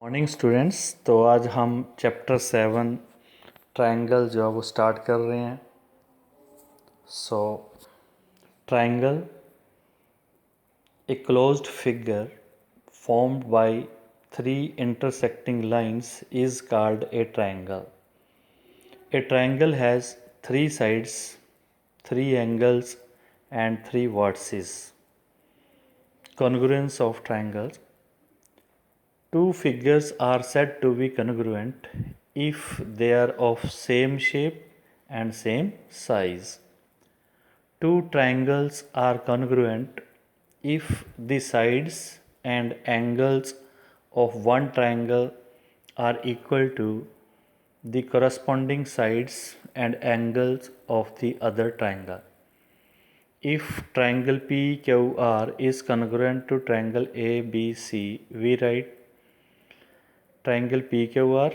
Morning students. तो आज हम चैप्टर 7 ट्रायंगल जो है वो स्टार्ट कर रहे हैं। So triangle, a closed figure formed by three intersecting lines is called a triangle. A triangle has three sides, three angles and three vertices. Congruence of triangles. Two figures are said to be congruent if they are of same shape and same size. Two triangles are congruent if the sides and angles of one triangle are equal to the corresponding sides and angles of the other triangle. If triangle PQR is congruent to triangle ABC, we write triangle PQR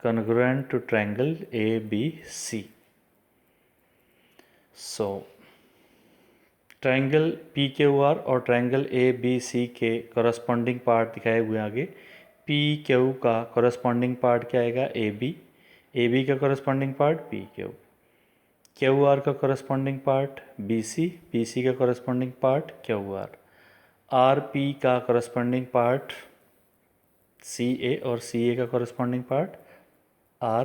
congruent to triangle ABC. So triangle P Q R और triangle A B C के corresponding part दिखाए हुए आगे। P Q का corresponding part क्या आएगा? A B का corresponding part P Q, Q R का कॉरस्पॉन्डिंग पार्ट बी सी का corresponding part Q R P का कॉरस्पॉन्डिंग पार्ट सी ए और सी ए का corresponding part R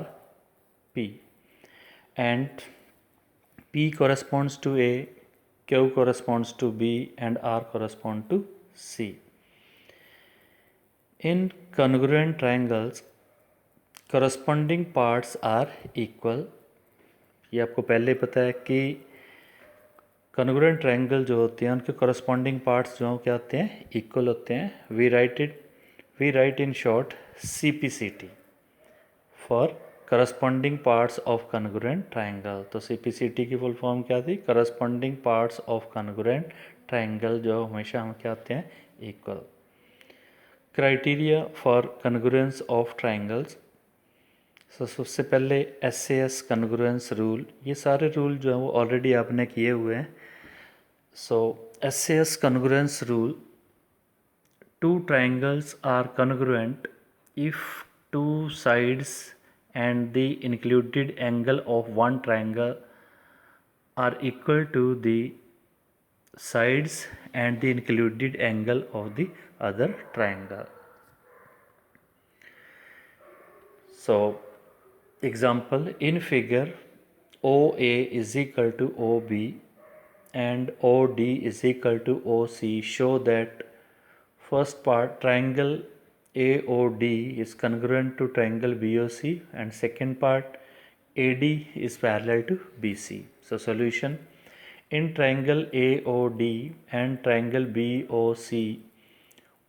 P, and P corresponds to A, Q corresponds to B and R corresponds to C. In congruent triangles, corresponding parts are equal. ये आपको पहले पता है कि congruent triangle जो होते हैं उनके corresponding parts जो क्या होते हैं? Equal होते हैं. We write in short CPCT for corresponding parts of congruent triangle. तो CPCT की फुल फॉर्म क्या थी? Corresponding parts of congruent triangle जो हमेशा हम क्या होते हैं? Equal. Criteria for congruence of triangles. सबसे पहले SAS कॉन्ग्रुएंस रूल। ये सारे रूल जो है वो ऑलरेडी आपने किए हुए हैं। So SAS congruence rule, two triangles are congruent if two sides and the included angle of one triangle are equal to the sides and the included angle of the other triangle. So example, in figure OA is equal to OB and OD is equal to OC show that first part triangle AOD is congruent to triangle BOC and second part AD is parallel to BC. So solution, in triangle AOD and triangle BOC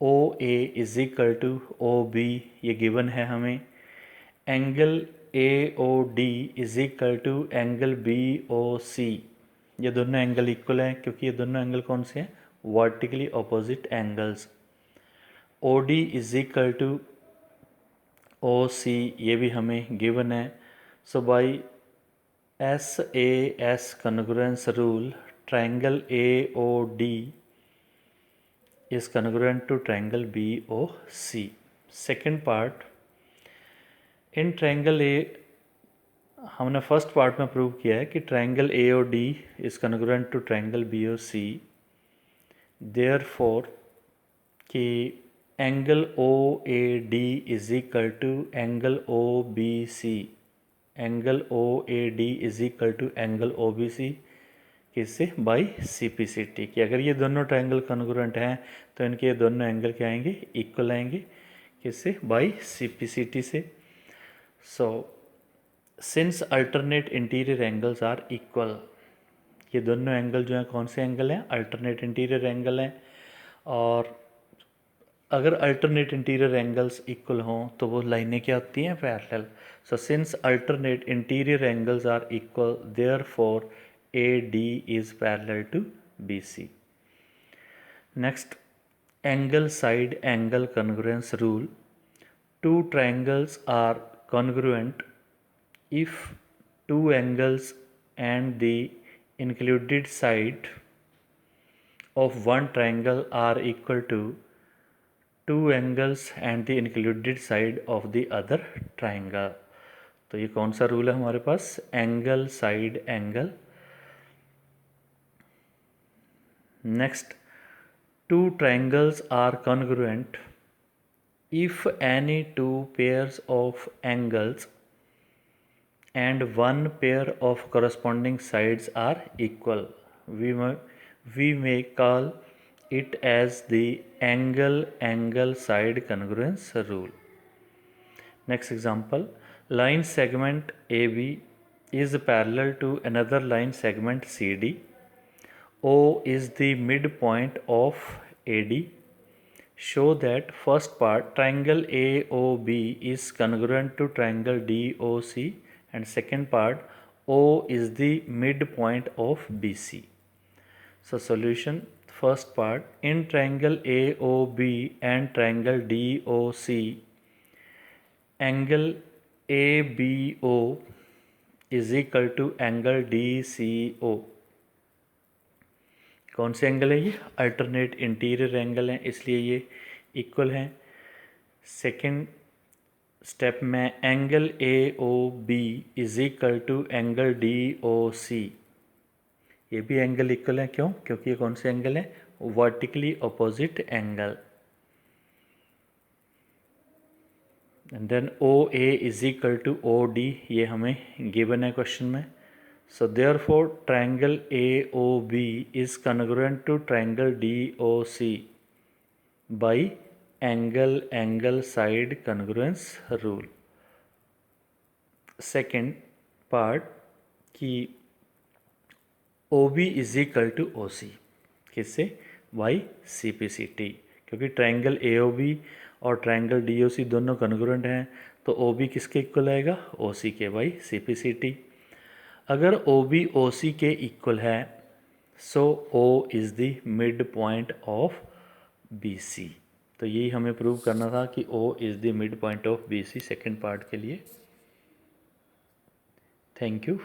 OA is equal to OB, ये given है हमें। Angle AOD is equal to angle BOC, ये दोनों angle equal हैं क्योंकि ये दोनों angle कौन से हैं? Vertically opposite angles. OD is equal to OC, ये भी हमें गिवन है। So by SAS congruence rule, triangle AOD is congruent to triangle BOC। Second part, in triangle A, हमने फर्स्ट पार्ट में प्रूव किया है कि triangle AOD is congruent to triangle BOC, therefore कि angle OAD is equal to angle OBC, angle OAD is equal to angle OBC, किससे? By CPCT। कि अगर ये दोनों ट्रायंगल कॉन्ग्रुएंट हैं तो इनके ये दोनों एंगल क्या आएंगे? इक्वल आएंगे। किससे? बाई CPCT से। So since alternate interior angles are equal, ये दोनों एंगल जो हैं कौन से एंगल हैं? अल्टरनेट इंटीरियर एंगल हैं। और अगर अल्टरनेट इंटीरियर एंगल्स इक्वल हों तो वो लाइनें क्या होती हैं? Parallel. So since alternate interior angles are equal, therefore AD is parallel to BC। Next, angle side angle congruence rule, two triangles are congruent if two angles and the included side of one triangle are equal to 2 angles and the included side of the other triangle. तो ये कौन सा rule है हमारे पास? Angle side angle. Next, 2 triangles are congruent if any 2 pairs of angles and 1 pair of corresponding sides are equal. We may call it as the angle side congruence rule. Next example, line segment AB is parallel to another line segment CD. O is the midpoint of AD. Show that first part triangle AOB is congruent to triangle DOC and second part O is the midpoint of BC. So solution, first part, in triangle AOB and triangle DOC, angle ABO is equal to angle DCO. कौन से angle है ये? Alternate interior angle हैं, इसलिए ये equal हैं। Second step में angle A O B is equal to angle D O C, ये भी एंगल इक्वल है। क्यों? क्योंकि ये कौन से एंगल हैं? Vertically opposite angle. And then O A is equal to O D, ये हमें गिवन है क्वेश्चन में। So therefore triangle AOB is congruent to triangle DOC by angle side congruence rule. Second part कि OB is equal to OC, किससे? by CPCT, क्योंकि triangle AOB और triangle DOC दोनों congruent हैं, तो OB किसके इक्वल आएगा? OC के by CPCT। अगर OB OC के इक्वल है सो O is the mid point of BC। तो यही हमें प्रूव करना था कि O is the mid point of BC second part के लिए। Thank you.